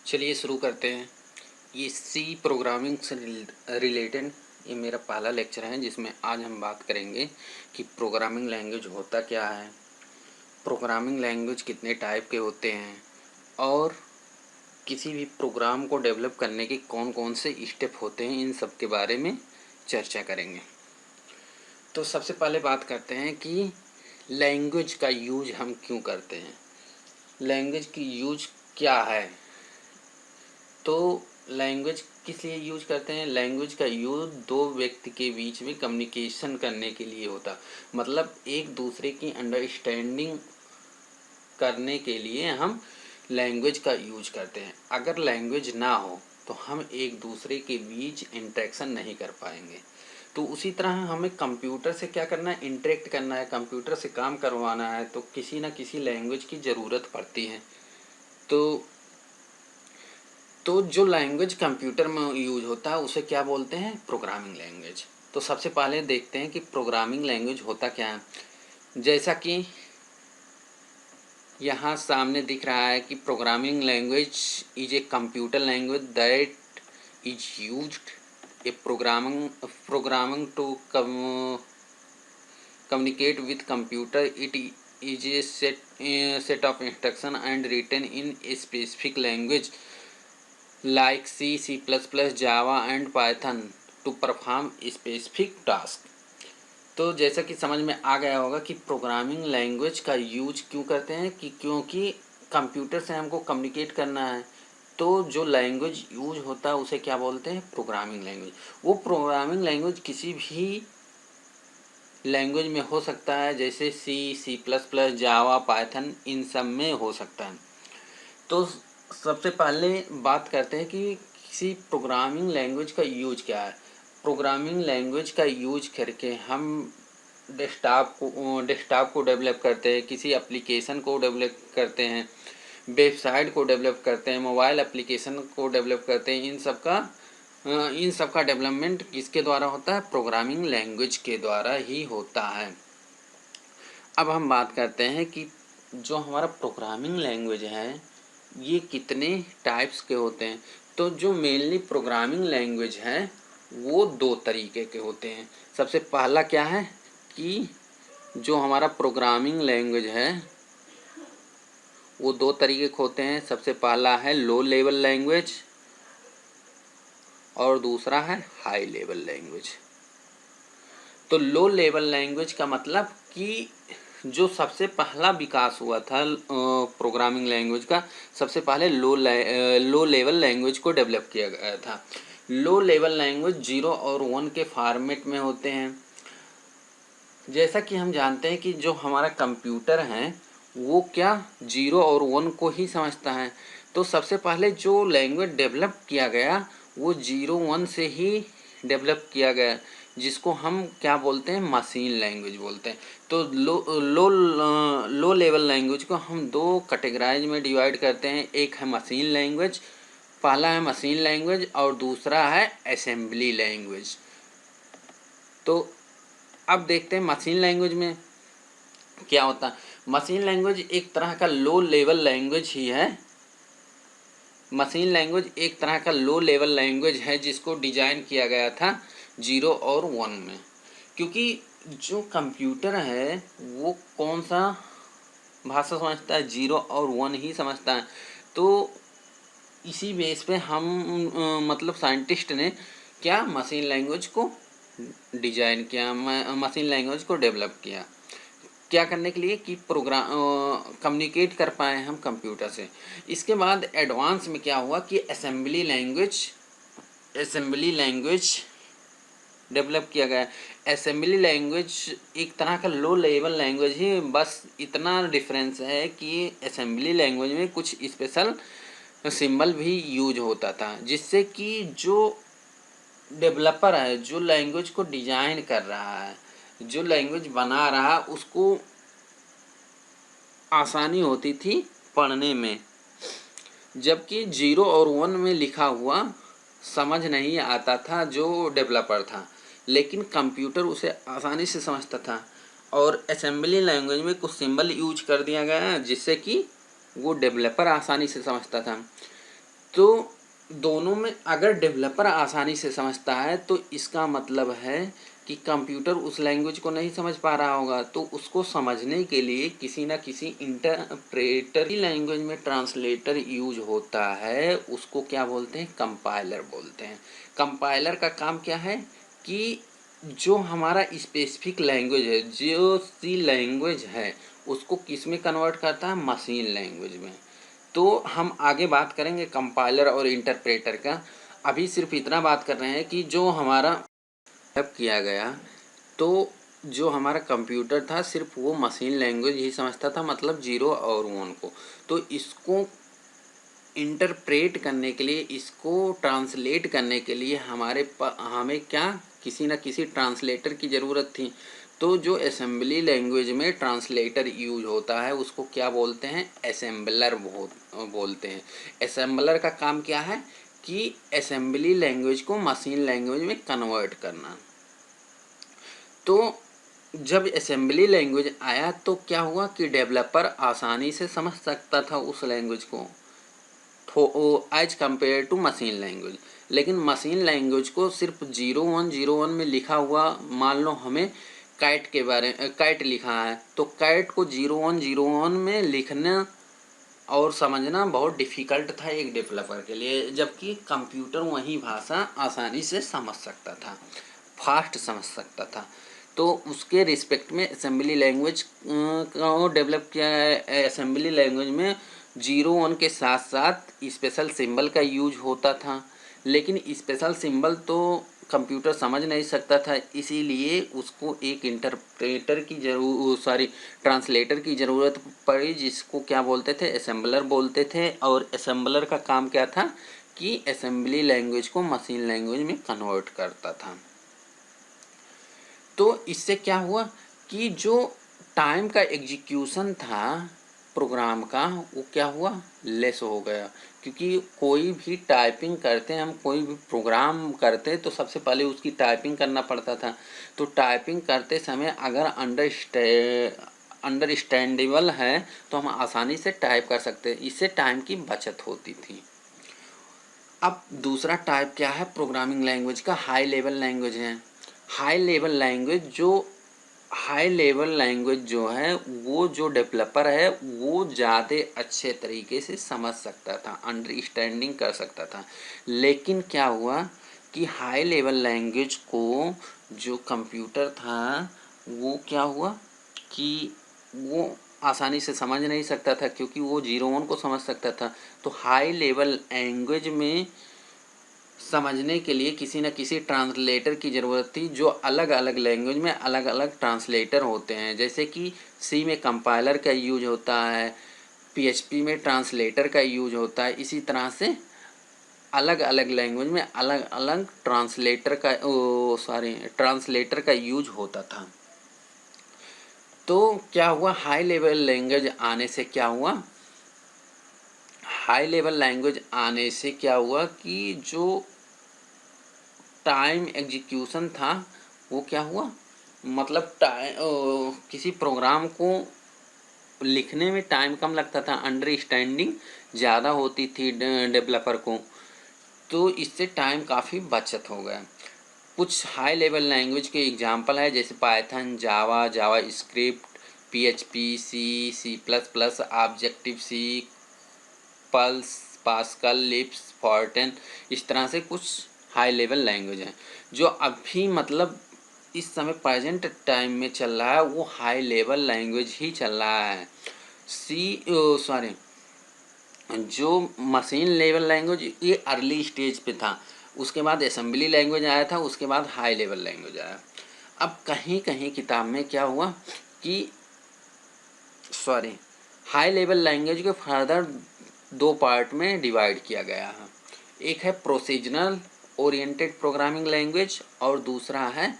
चलिए शुरू करते हैं। ये सी प्रोग्रामिंग से रिलेटेड ये मेरा पहला लेक्चर है, जिसमें आज हम बात करेंगे कि प्रोग्रामिंग लैंग्वेज होता क्या है, प्रोग्रामिंग लैंग्वेज कितने टाइप के होते हैं और किसी भी प्रोग्राम को डेवलप करने के कौन कौन से स्टेप होते हैं, इन सब के बारे में चर्चा करेंगे। तो सबसे पहले बात करते हैं कि लैंग्वेज का यूज हम क्यों करते हैं, लैंग्वेज की यूज क्या है। तो लैंग्वेज किस लिए यूज करते हैं? लैंग्वेज का यूज दो व्यक्ति के बीच में कम्युनिकेशन करने के लिए होता, मतलब एक दूसरे की अंडरस्टैंडिंग करने के लिए हम लैंग्वेज का यूज करते हैं। अगर लैंग्वेज ना हो तो हम एक दूसरे के बीच इंटरेक्शन नहीं कर पाएंगे। तो उसी तरह हमें कंप्यूटर से क्या करना है, इंटरेक्ट करना है, कंप्यूटर से काम करवाना है, तो किसी न किसी लैंग्वेज की ज़रूरत पड़ती है। तो जो लैंग्वेज कंप्यूटर में यूज होता है उसे क्या बोलते हैं? Programming language. तो सबसे पहले देखते हैं कि प्रोग्रामिंग लैंग्वेज होता क्या है। जैसा कि यहाँ सामने दिख रहा है कि programming language is a computer language that is used a programming to communicate with computer. It is a set of instruction and written in a specific language like C, C++, Java and Python to perform specific task। तो जैसा कि समझ में आ गया होगा कि programming language का use क्यों करते हैं कि क्योंकि कंप्यूटर से हमको कम्युनिकेट करना है। तो जो लैंग्वेज यूज होता है उसे क्या बोलते हैं? Programming language. वो प्रोग्रामिंग लैंग्वेज किसी भी लैंग्वेज में हो सकता है, जैसे सी, सी प्लस प्लस, जावा, पाइथन, इन सब में हो सकता है। तो सबसे पहले बात करते हैं कि किसी प्रोग्रामिंग लैंग्वेज का यूज क्या है। प्रोग्रामिंग लैंग्वेज का यूज करके हम डेस्कटॉप को डेवलप करते हैं, किसी एप्लीकेशन को डेवलप करते हैं, वेबसाइट को डेवलप करते हैं, मोबाइल एप्लीकेशन को डेवलप करते हैं। इन सब का डेवलपमेंट किसके द्वारा होता है? प्रोग्रामिंग लैंग्वेज के द्वारा ही होता है। अब हम बात करते हैं कि जो हमारा प्रोग्रामिंग लैंग्वेज है ये कितने टाइप्स के होते हैं। तो जो मेनली प्रोग्रामिंग लैंग्वेज है वो दो तरीके के होते हैं। सबसे पहला क्या है कि जो हमारा प्रोग्रामिंग लैंग्वेज है वो दो तरीके के होते हैं। सबसे पहला है लो लेवल लैंग्वेज और दूसरा है हाई लेवल लैंग्वेज। तो लो लेवल लैंग्वेज का मतलब कि जो सबसे पहला विकास हुआ था प्रोग्रामिंग लैंग्वेज का, सबसे पहले लो लेवल लैंग्वेज को डेवलप किया गया था। लो लेवल लैंग्वेज 0 और 1 के फॉर्मेट में होते हैं। जैसा कि हम जानते हैं कि जो हमारा कंप्यूटर है वो क्या 0 और 1 को ही समझता है। तो सबसे पहले जो लैंग्वेज डेवलप किया गया वो 0 1 से ही डेवलप किया गया, जिसको हम क्या बोलते हैं? मशीन लैंग्वेज बोलते हैं। तो लो लेवल लैंग्वेज को हम दो कैटेगराइज में डिवाइड करते हैं। एक है मशीन लैंग्वेज, पहला है मशीन लैंग्वेज और दूसरा है असेंबली लैंग्वेज। तो अब देखते हैं मशीन लैंग्वेज में क्या होता है। मशीन लैंग्वेज एक तरह का लो लेवल लैंग्वेज ही है। मशीन लैंग्वेज एक तरह का लो लेवल लैंग्वेज है जिसको डिजाइन किया गया था 0 और 1 में, क्योंकि जो कंप्यूटर है वो कौन सा भाषा समझता है? 0 और 1 ही समझता है। तो इसी बेस पे हम मतलब साइंटिस्ट ने क्या मशीन लैंग्वेज को डिजाइन किया, मशीन लैंग्वेज को डेवलप किया। क्या करने के लिए कि प्रोग्राम कम्युनिकेट कर पाए हम कंप्यूटर से। इसके बाद एडवांस में क्या हुआ कि असेंबली लैंग्वेज डेवलप किया गया। असेंबली लैंग्वेज एक तरह का लो लेवल लैंग्वेज ही, बस इतना डिफरेंस है कि असेंबली लैंग्वेज में कुछ स्पेशल सिंबल भी यूज होता था, जिससे कि जो डेवलपर है, जो लैंग्वेज को डिजाइन कर रहा है, जो लैंग्वेज बना रहा, उसको आसानी होती थी पढ़ने में। जबकि 0 और 1 में लिखा हुआ समझ नहीं आता था जो डेवलपर था, लेकिन कंप्यूटर उसे आसानी से समझता था। और असेंबली लैंग्वेज में कुछ सिंबल यूज कर दिया गया है जिससे कि वो डेवलपर आसानी से समझता था। तो दोनों में अगर डेवलपर आसानी से समझता है तो इसका मतलब है कि कंप्यूटर उस लैंग्वेज को नहीं समझ पा रहा होगा, तो उसको समझने के लिए किसी ना किसी इंटरप्रेटर की लैंग्वेज में ट्रांसलेटर यूज होता है। उसको क्या बोलते हैं? कंपाइलर बोलते हैं। कंपाइलर का काम क्या है कि जो हमारा स्पेसिफिक लैंग्वेज है, जो सी लैंग्वेज है, उसको किस में कन्वर्ट करता है? मशीन लैंग्वेज में। तो हम आगे बात करेंगे कंपाइलर और इंटरप्रेटर का। अभी सिर्फ इतना बात कर रहे हैं कि जो हमारा डेवलप किया गया, तो जो हमारा कंप्यूटर था सिर्फ वो मशीन लैंग्वेज ही समझता था, मतलब 0 और 1 को। तो इसको इंटरप्रेट करने के लिए, इसको ट्रांसलेट करने के लिए हमें क्या, किसी न किसी ट्रांसलेटर की ज़रूरत थी। तो जो असेंबली लैंग्वेज में ट्रांसलेटर यूज होता है उसको क्या बोलते हैं? असेंबलर बोलते हैं। असेंबलर का काम क्या है कि असेंबली लैंग्वेज को मशीन लैंग्वेज में कन्वर्ट करना। तो जब असेंबली लैंग्वेज आया तो क्या हुआ कि डेवलपर आसानी से समझ सकता था उस लैंग्वेज को as compare to machine language. लेकिन मशीन लैंग्वेज को सिर्फ 0101 में लिखा हुआ, मान लो हमें कैट लिखा है, तो कैट को 0101 में लिखना और समझना बहुत डिफ़िकल्ट था एक डेवलपर के लिए, जबकि कंप्यूटर वही भाषा आसानी से समझ सकता था, फास्ट समझ सकता था। तो उसके रिस्पेक्ट में असेंबली लैंग्वेज को डेवलप किया है। असेंबली लैंग्वेज में 01 के साथ साथ स्पेशल सिंबल का यूज होता था, लेकिन स्पेशल सिंबल तो कंप्यूटर समझ नहीं सकता था, इसीलिए उसको एक ट्रांसलेटर की ज़रूरत पड़ी, जिसको क्या बोलते थे? असेंबलर बोलते थे। और असेंबलर का काम क्या था कि असेंबली लैंग्वेज को मशीन लैंग्वेज में कन्वर्ट करता था। तो इससे क्या हुआ कि जो टाइम का एग्जीक्यूशन था प्रोग्राम का, वो क्या हुआ? लेस हो गया। क्योंकि कोई भी टाइपिंग करते हैं, हम कोई भी प्रोग्राम करते हैं तो सबसे पहले उसकी टाइपिंग करना पड़ता था। तो टाइपिंग करते समय अगर अंडरस्टैंडेबल है तो हम आसानी से टाइप कर सकते हैं, इससे टाइम की बचत होती थी। अब दूसरा टाइप क्या है प्रोग्रामिंग लैंग्वेज का? हाई लेवल लैंग्वेज है। हाई लेवल लैंग्वेज जो है, वो जो डेवलपर है वो ज़्यादा अच्छे तरीके से समझ सकता था, अंडरस्टैंडिंग कर सकता था। लेकिन क्या हुआ कि हाई लेवल लैंग्वेज को जो कंप्यूटर था वो क्या हुआ कि वो आसानी से समझ नहीं सकता था, क्योंकि वो 01 को समझ सकता था। तो हाई लेवल लैंग्वेज में समझने के लिए किसी न किसी ट्रांसलेटर की ज़रूरत थी, जो अलग अलग लैंग्वेज में अलग अलग ट्रांसलेटर होते हैं। जैसे कि सी में कंपाइलर का यूज होता है, पीएचपी में ट्रांसलेटर का यूज होता है। इसी तरह से अलग अलग लैंग्वेज में अलग अलग ट्रांसलेटर का यूज होता था। तो क्या हुआ, हाई लेवल लैंग्वेज आने से क्या हुआ, हाई लेवल लैंग्वेज आने से क्या हुआ कि जो टाइम एग्जीक्यूशन था वो क्या हुआ, मतलब किसी प्रोग्राम को लिखने में टाइम कम लगता था, अंडरस्टैंडिंग ज़्यादा होती थी डेवलपर को। तो इससे टाइम काफ़ी बचत हो गया। कुछ हाई लेवल लैंग्वेज के एग्जांपल है, जैसे Python, Java, JavaScript, PHP, C plus plus, objective C, Perl, Pascal, लिप्स, फॉर्टेन। इस तरह से कुछ हाई लेवल लैंग्वेज हैं जो अभी मतलब इस समय प्रेजेंट टाइम में चल रहा है, वो हाई लेवल लैंग्वेज ही चल रहा है। जो मशीन लेवल लैंग्वेज ये अर्ली स्टेज पे था, उसके बाद असेंबली लैंग्वेज आया था, उसके बाद हाई लेवल लैंग्वेज आया। अब कहीं कहीं किताब में क्या हुआ कि हाई लेवल लैंग्वेज को फर्दर 2 पार्ट में डिवाइड किया गया है। एक है प्रोसीजरल ओरिएंटेड प्रोग्रामिंग लैंग्वेज और दूसरा है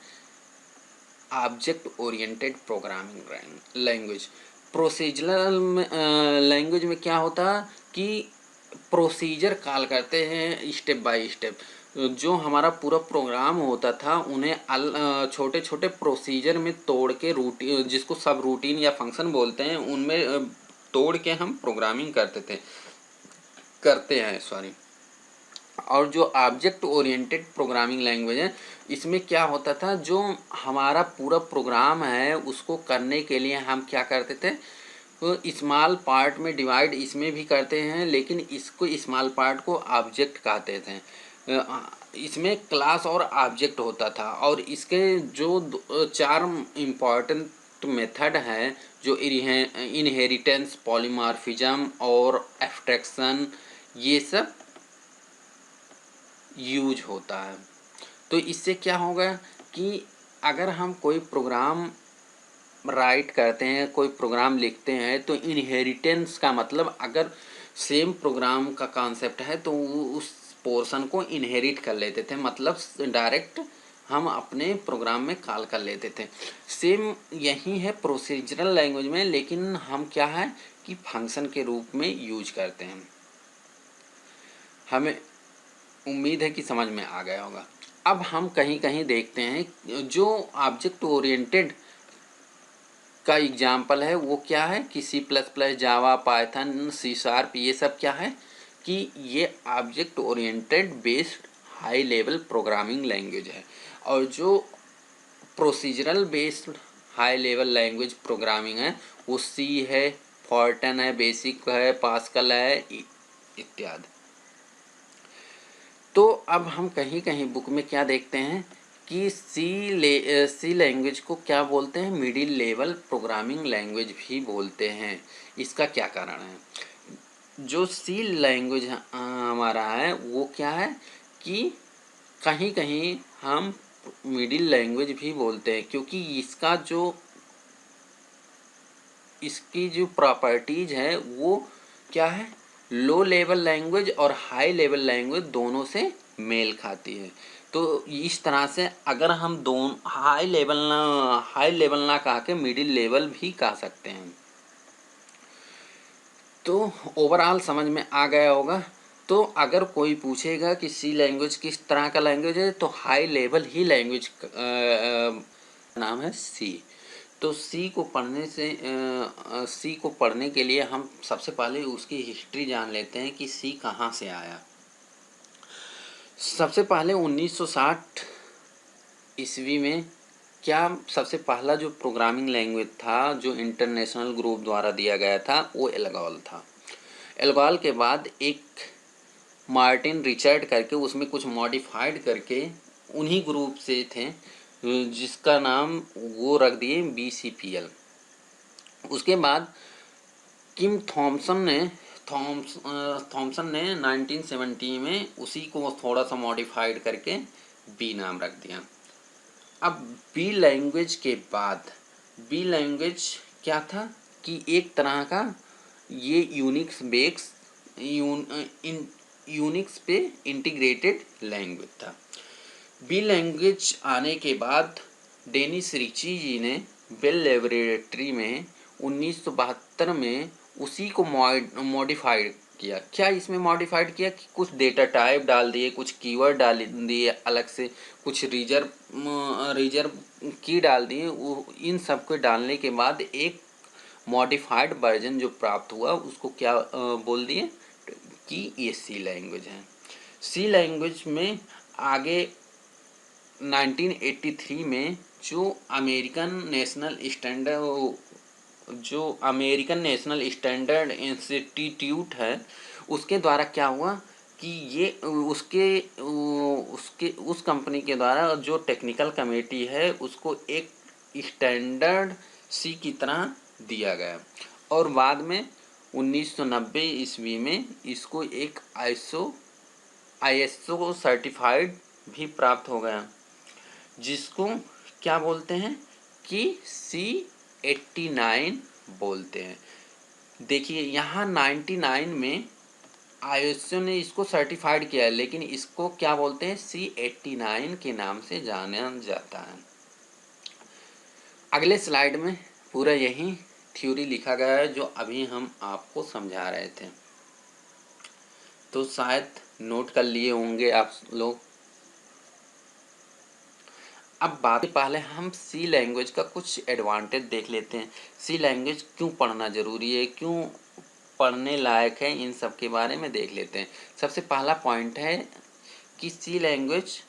object oriented programming language. Procedural language में क्या होता कि प्रोसीजर कॉल करते हैं स्टेप बाय स्टेप। जो हमारा पूरा प्रोग्राम होता था उन्हें छोटे छोटे प्रोसीजर में तोड़ के रूटीन, जिसको सब रूटीन या फंक्शन बोलते हैं, उनमें तोड़ के हम प्रोग्रामिंग करते हैं। और जो ऑब्जेक्ट ओरिएंटेड प्रोग्रामिंग लैंग्वेज है, इसमें क्या होता था, जो हमारा पूरा प्रोग्राम है उसको करने के लिए हम क्या करते थे, तो स्मॉल पार्ट में डिवाइड इसमें भी करते हैं, लेकिन इसको स्मॉल पार्ट को ऑब्जेक्ट कहते थे। इसमें क्लास और ऑब्जेक्ट होता था, और इसके जो चार इम्पॉर्टेंट मेथड हैं, जो इनहेरिटेंस, पॉलीमॉर्फिज्म और एब्स्ट्रैक्शन, ये सब यूज होता है। तो इससे क्या होगा कि अगर हम कोई प्रोग्राम राइट करते हैं, कोई प्रोग्राम लिखते हैं, तो इनहेरिटेंस का मतलब, अगर सेम प्रोग्राम का कॉन्सेप्ट है तो उस पोर्शन को इनहेरिट कर लेते थे, मतलब डायरेक्ट हम अपने प्रोग्राम में कॉल कर लेते थे। सेम यही है प्रोसीजरल लैंग्वेज में, लेकिन हम क्या है कि फंक्शन के रूप में यूज करते हैं। हमें उम्मीद है कि समझ में आ गया होगा। अब हम कहीं कहीं देखते हैं जो ऑब्जेक्ट ओरिएंटेड का एग्जाम्पल है वो क्या है कि C++, जावा, पाइथन, C#, ये सब क्या है कि ये object oriented based high level programming language है। और जो procedural based high level language programming है वो C है, फॉर्टन है, बेसिक है, पास्कल है, इत्यादि। तो अब हम कहीं कहीं बुक में क्या देखते हैं कि सी लैंग्वेज को क्या बोलते हैं, मिडिल लेवल प्रोग्रामिंग लैंग्वेज भी बोलते हैं। इसका क्या कारण है? जो सी लैंग्वेज हमारा है वो क्या है कि कहीं कहीं हम मिडिल लैंग्वेज भी बोलते हैं, क्योंकि इसकी जो प्रॉपर्टीज है वो क्या है, लो लेवल लैंग्वेज और हाई लेवल लैंग्वेज दोनों से मेल खाती है। तो इस तरह से अगर हम दोनों हाई लेवल ना कह के मिडिल लेवल भी कह सकते हैं। तो ओवरऑल समझ में आ गया होगा। तो अगर कोई पूछेगा कि सी लैंग्वेज किस तरह का लैंग्वेज है, तो हाई लेवल ही लैंग्वेज नाम है सी। तो सी को पढ़ने के लिए हम सबसे पहले उसकी हिस्ट्री जान लेते हैं कि सी कहाँ से आया। सबसे पहले 1960 ईस्वी में क्या सबसे पहला जो प्रोग्रामिंग लैंग्वेज था जो इंटरनेशनल ग्रुप द्वारा दिया गया था वो एल्गोल था। एल्गोल के बाद एक मार्टिन रिचर्ड करके उसमें कुछ मॉडिफाइड करके उन्हीं ग्रुप से थे, जिसका नाम वो रख दिए BCPL। उसके बाद किम थॉमसन ने 1970 में उसी को थोड़ा सा मॉडिफाइड करके बी नाम रख दिया। अब बी लैंग्वेज के बाद बी लैंग्वेज क्या था कि एक तरह का ये यूनिक्स पे इंटीग्रेटेड लैंग्वेज था। बी लैंग्वेज आने के बाद डेनिस रिची जी ने बेल लेबोरेटरी में 1972 में उसी को मॉडिफाइड किया। क्या इसमें मॉडिफाइड किया कि कुछ डेटा टाइप डाल दिए, कुछ कीवर्ड डाल दिए अलग से, कुछ रिजर्व की डाल दिए। इन सब को डालने के बाद एक मॉडिफाइड वर्जन जो प्राप्त हुआ उसको क्या बोल दिए कि ये सी लैंग्वेज है। सी लैंग्वेज में आगे 1983 में जो अमेरिकन नेशनल स्टैंडर्ड इंस्टीट्यूट है उसके द्वारा क्या हुआ कि ये उस कंपनी के द्वारा जो टेक्निकल कमेटी है उसको एक स्टैंडर्ड सी की तरह दिया गया। और बाद में 1990 ईस्वी में इसको एक ISO सर्टिफाइड भी प्राप्त हो गया, जिसको क्या बोलते हैं कि C89 बोलते हैं। देखिए यहाँ 99 में ISO ने इसको सर्टिफाइड किया है, लेकिन इसको क्या बोलते हैं, C89 के नाम से जाना जाता है। अगले स्लाइड में पूरा यही थ्योरी लिखा गया है जो अभी हम आपको समझा रहे थे, तो शायद नोट कर लिए होंगे आप लोग। अब बात पहले हम सी लैंग्वेज का कुछ एडवांटेज देख लेते हैं। सी लैंग्वेज क्यों पढ़ना ज़रूरी है, क्यों पढ़ने लायक है, इन सब के बारे में देख लेते हैं। सबसे पहला पॉइंट है कि सी लैंग्वेज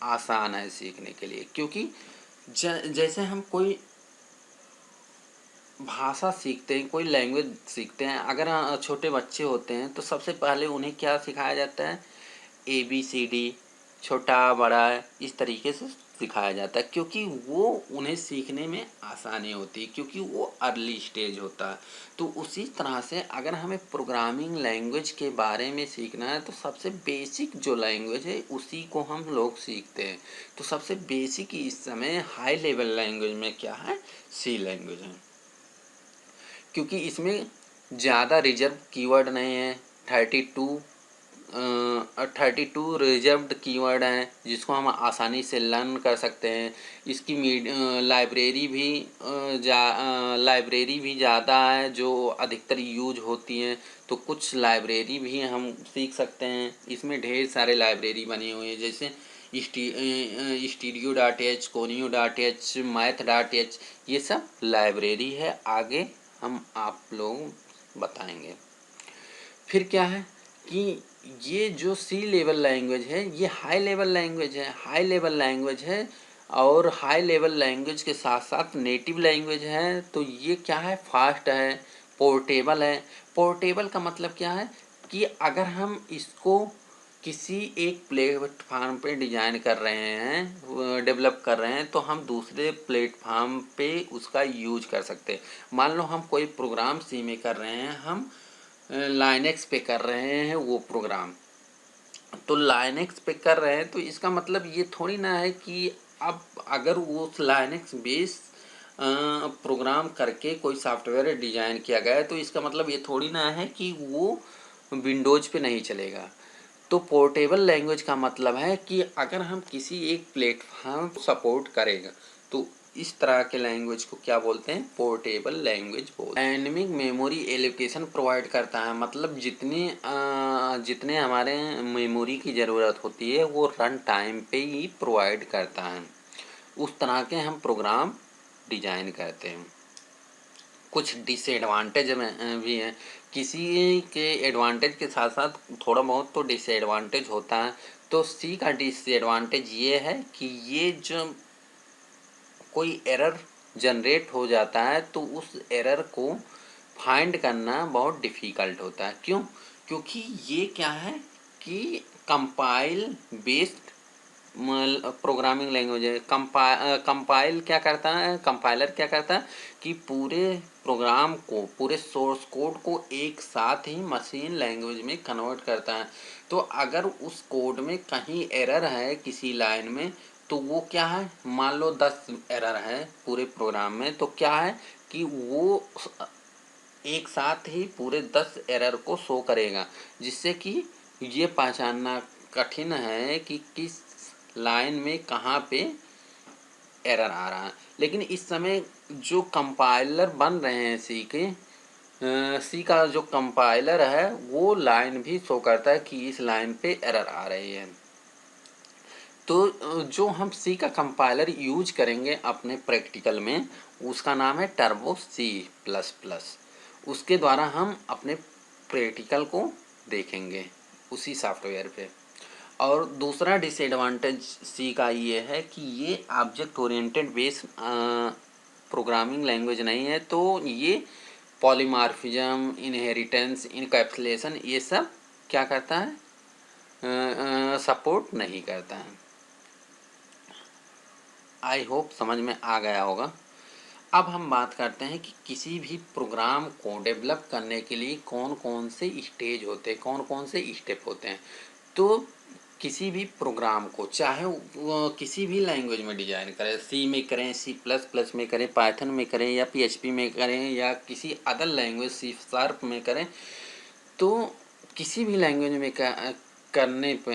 आसान है सीखने के लिए, क्योंकि जैसे हम कोई भाषा सीखते हैं, कोई लैंग्वेज सीखते हैं, अगर छोटे बच्चे होते हैं तो सबसे पहले उन्हें क्या सिखाया जाता है, ABCD, छोटा बड़ा, इस तरीके से सिखाया जाता है, क्योंकि वो उन्हें सीखने में आसानी होती है, क्योंकि वो अर्ली स्टेज होता है। तो उसी तरह से अगर हमें प्रोग्रामिंग लैंग्वेज के बारे में सीखना है तो सबसे बेसिक जो लैंग्वेज है उसी को हम लोग सीखते हैं। तो सबसे बेसिक इस समय हाई लेवल लैंग्वेज में क्या है, सी लैंग्वेज है, क्योंकि इसमें ज़्यादा रिजर्व कीवर्ड नहीं है। 32 रिजर्व्ड कीवर्ड हैं जिसको हम आसानी से लर्न कर सकते हैं। इसकी लाइब्रेरी भी ज़्यादा है जो अधिकतर यूज होती हैं, तो कुछ लाइब्रेरी भी हम सीख सकते हैं। इसमें ढेर सारे लाइब्रेरी बनी हुई हैं, जैसे Studio.h, Conio.h, Math.h, ये सब लाइब्रेरी है। आगे हम आप लोग बताएंगे। फिर क्या है कि ये जो सी लेवल लैंग्वेज है ये हाई लेवल लैंग्वेज है, और हाई लेवल लैंग्वेज के साथ साथ नेटिव लैंग्वेज है। तो ये क्या है, फास्ट है, पोर्टेबल है। पोर्टेबल का मतलब क्या है कि अगर हम इसको किसी एक प्लेटफार्म पे डिजाइन कर रहे हैं, डेवलप कर रहे हैं, तो हम दूसरे प्लेटफार्म पे उसका यूज कर सकते हैं। मान लो हम कोई प्रोग्राम सी में कर रहे हैं, हम लाइनेक्स पे कर रहे हैं वो प्रोग्राम, तो लाइनेक्स पे कर रहे हैं तो इसका मतलब ये थोड़ी ना है कि अब अगर वो लाइनेक्स बेस प्रोग्राम करके कोई सॉफ्टवेयर डिजाइन किया गया है तो इसका मतलब ये थोड़ी ना है कि वो विंडोज पे नहीं चलेगा। तो पोर्टेबल लैंग्वेज का मतलब है कि अगर हम किसी एक प्लेटफॉर्म सपोर्ट करेगा तो इस तरह के लैंग्वेज को क्या बोलते हैं, पोर्टेबल लैंग्वेज बोलते हैं। डायनेमिक मेमोरी एलोकेशन प्रोवाइड करता है, मतलब जितने हमारे मेमोरी की ज़रूरत होती है वो रन टाइम पे ही प्रोवाइड करता है। उस तरह के हम प्रोग्राम डिजाइन करते हैं। कुछ डिसएडवांटेज में भी हैं, किसी के एडवांटेज के साथ साथ थोड़ा बहुत तो डिसएडवांटेज होता है। तो सी का डिसएडवांटेज ये है कि ये जो कोई एरर जनरेट हो जाता है तो उस एरर को फाइंड करना बहुत डिफ़िकल्ट होता है। क्यों? क्योंकि ये क्या है कि कंपाइल बेस्ड प्रोग्रामिंग लैंग्वेज है। कंपाइल क्या करता है, कंपाइलर क्या करता है कि पूरे प्रोग्राम को, पूरे सोर्स कोड को एक साथ ही मशीन लैंग्वेज में कन्वर्ट करता है। तो अगर उस कोड में कहीं एरर है किसी लाइन में, तो वो क्या है, मान लो 10 एरर है पूरे प्रोग्राम में, तो क्या है कि वो एक साथ ही पूरे 10 एरर को शो करेगा, जिससे कि ये पहचानना कठिन है कि किस लाइन में कहाँ पे एरर आ रहा है। लेकिन इस समय जो कंपाइलर बन रहे हैं सी का जो कंपाइलर है वो लाइन भी शो करता है कि इस लाइन पे एरर आ रही है। तो जो हम सी का कंपाइलर यूज करेंगे अपने प्रैक्टिकल में उसका नाम है टर्बो C++। उसके द्वारा हम अपने प्रैक्टिकल को देखेंगे उसी सॉफ्टवेयर पे। और दूसरा डिसएडवांटेज सी का ये है कि ये object oriented base programming language नहीं है, तो ये पॉलीमॉर्फिज्म, इनहेरिटेंस, इनकैप्सुलेशन ये सब क्या करता है, सपोर्ट नहीं करता है। आई होप समझ में आ गया होगा। अब हम बात करते हैं कि किसी भी प्रोग्राम को डेवलप करने के लिए कौन कौन से स्टेज होते हैं, कौन कौन से स्टेप होते हैं। तो किसी भी प्रोग्राम को चाहे वो किसी भी लैंग्वेज में डिजाइन करें, सी में करें, C++ में करें, पाइथन में करें या PHP में करें या किसी अदर लैंग्वेज C# में करें, तो किसी भी लैंग्वेज में करने पे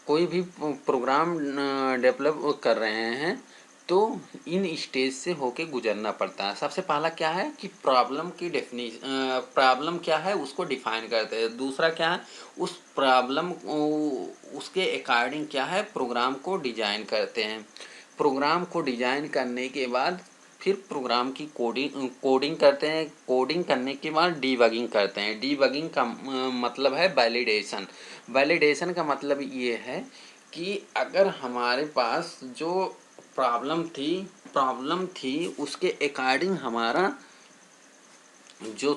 कोई भी प्रोग्राम डेवलप कर रहे हैं तो इन स्टेज से होके गुजरना पड़ता है। सबसे पहला क्या है कि प्रॉब्लम क्या है उसको डिफाइन करते हैं। दूसरा क्या है, उस प्रॉब्लम उसके अकॉर्डिंग क्या है प्रोग्राम को डिजाइन करते हैं। प्रोग्राम को डिजाइन करने के बाद फिर प्रोग्राम की कोडिंग करते हैं। कोडिंग करने के बाद डीबगिंग करते हैं। डीबगिंग का मतलब है वैलिडेशन। वैलिडेशन का मतलब ये है कि अगर हमारे पास जो प्रॉब्लम थी उसके अकॉर्डिंग हमारा जो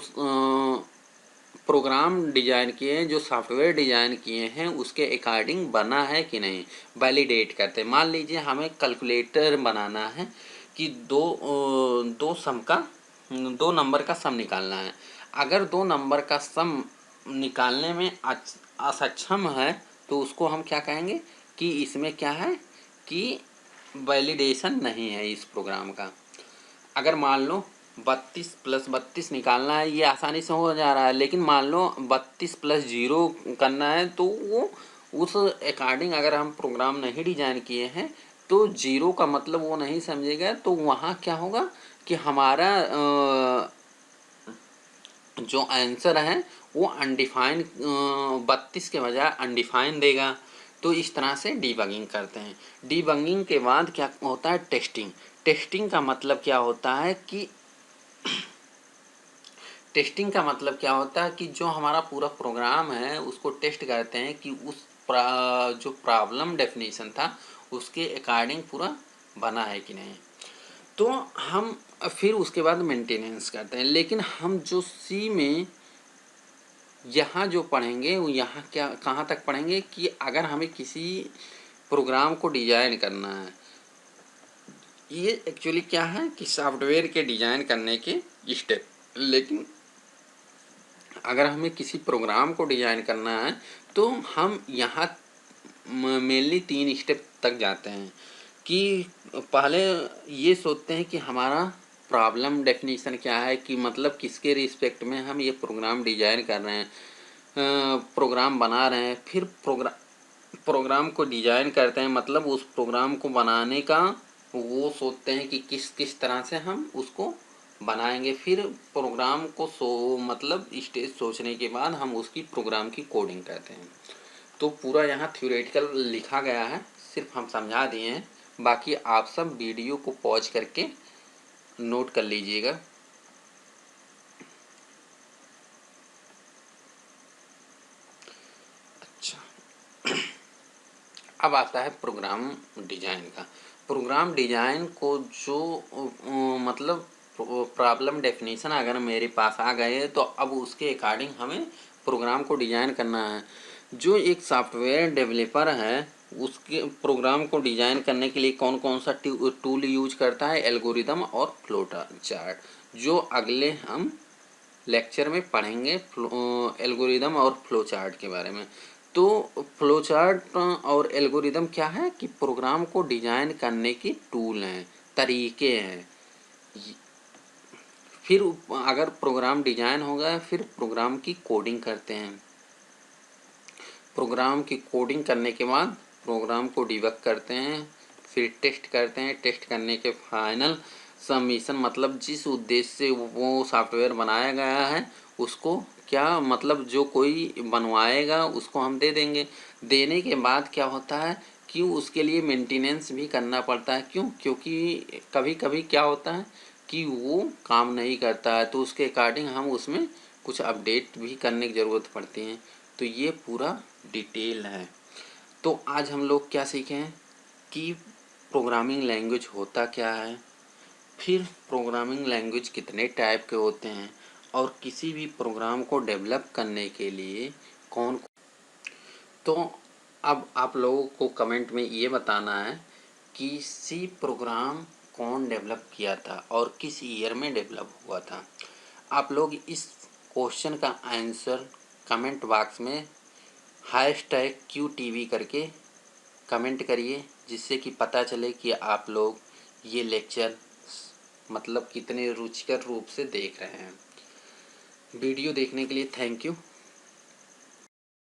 प्रोग्राम डिजाइन किए हैं, जो सॉफ्टवेयर डिजाइन किए हैं, उसके अकॉर्डिंग बना है कि नहीं, वैलिडेट करते हैं। मान लीजिए हमें कैलकुलेटर बनाना है कि दो नंबर का सम निकालना है। अगर दो नंबर का सम निकालने में असक्षम है तो उसको हम क्या कहेंगे कि इसमें क्या है कि वैलिडेशन नहीं है इस प्रोग्राम का। अगर मान लो 32 + 32 निकालना है, ये आसानी से हो जा रहा है, लेकिन मान लो 32 + 0 करना है तो वो उस अकॉर्डिंग अगर हम प्रोग्राम नहीं डिजाइन किए हैं तो 0 का मतलब वो नहीं समझेगा। तो वहाँ क्या होगा कि हमारा जो आंसर है वो अनडिफाइन 32 के बजाय अनडिफाइन देगा। तो इस तरह से डीबगिंग करते हैं। डीबगिंग के बाद क्या होता है, टेस्टिंग। टेस्टिंग का मतलब क्या होता है कि जो हमारा पूरा प्रोग्राम है उसको टेस्ट करते हैं कि जो प्रॉब्लम डेफिनेशन था उसके अकॉर्डिंग पूरा बना है कि नहीं। तो हम फिर उसके बाद मेंटेनेंस करते हैं। लेकिन हम जो सी में यहाँ जो पढ़ेंगे वो यहाँ क्या कहाँ तक पढ़ेंगे कि अगर हमें किसी प्रोग्राम को डिजाइन करना है, ये एक्चुअली क्या है कि सॉफ्टवेयर के डिजाइन करने के स्टेप। लेकिन अगर हमें किसी प्रोग्राम को डिजाइन करना है तो हम यहाँ मेनली 3 स्टेप तक जाते हैं कि पहले ये सोचते हैं कि हमारा प्रॉब्लम डेफिनेशन क्या है, कि मतलब किसके रिस्पेक्ट में हम ये प्रोग्राम डिजाइन कर रहे हैं, प्रोग्राम बना रहे हैं। फिर प्रोग्राम को डिजाइन करते हैं, मतलब उस प्रोग्राम को बनाने का वो सोचते हैं कि किस किस तरह से हम उसको बनाएंगे। फिर प्रोग्राम को मतलब स्टेज सोचने के बाद हम उसकी प्रोग्राम की कोडिंग करते हैं। तो पूरा यहाँ थ्योरेटिकल लिखा गया है, सिर्फ हम समझा दिए हैं। बाकी आप सब वीडियो को पॉज करके नोट कर लीजिएगा। अच्छा, अब आता है प्रोग्राम डिजाइन का। प्रोग्राम डिजाइन को जो मतलब प्रॉब्लम डेफिनेशन अगर मेरे पास आ गए तो अब उसके अकॉर्डिंग हमें प्रोग्राम को डिजाइन करना है। जो एक सॉफ्टवेयर डेवलपर है उसके प्रोग्राम को डिजाइन करने के लिए कौन कौन सा टूल यूज करता है, एल्गोरिदम और फ्लो चार्ट, जो अगले हम लेक्चर में पढ़ेंगे एल्गोरिदम और फ्लो चार्ट के बारे में। तो फ्लो चार्ट और एल्गोरिदम क्या है कि प्रोग्राम को डिजाइन करने की टूल हैं, तरीके हैं। फिर अगर प्रोग्राम डिजाइन हो गया फिर प्रोग्राम की कोडिंग करते हैं। प्रोग्राम की कोडिंग करने के बाद प्रोग्राम को डिबग करते हैं, फिर टेस्ट करते हैं। टेस्ट करने के फाइनल सबमिशन, मतलब जिस उद्देश्य से वो सॉफ्टवेयर बनाया गया है उसको क्या मतलब जो कोई बनवाएगा उसको हम दे देंगे। देने के बाद क्या होता है कि उसके लिए मेंटेनेंस भी करना पड़ता है। क्यों? क्योंकि कभी कभी क्या होता है कि वो काम नहीं करता है, तो उसके अकॉर्डिंग हम उसमें कुछ अपडेट भी करने की ज़रूरत पड़ती है। तो ये पूरा डिटेल है। तो आज हम लोग क्या सीखे हैं कि प्रोग्रामिंग लैंग्वेज होता क्या है, फिर प्रोग्रामिंग लैंग्वेज कितने टाइप के होते हैं, और किसी भी प्रोग्राम को डेवलप करने के लिए कौन। तो अब आप लोगों को कमेंट में ये बताना है कि सी प्रोग्राम कौन डेवलप किया था और किस ईयर में डेवलप हुआ था। आप लोग इस क्वेश्चन का आंसर कमेंट बॉक्स में #QTV करके कमेंट करिए, जिससे कि पता चले कि आप लोग ये लेक्चर मतलब कितने रुचिकर रूप से देख रहे हैं। वीडियो देखने के लिए थैंक यू।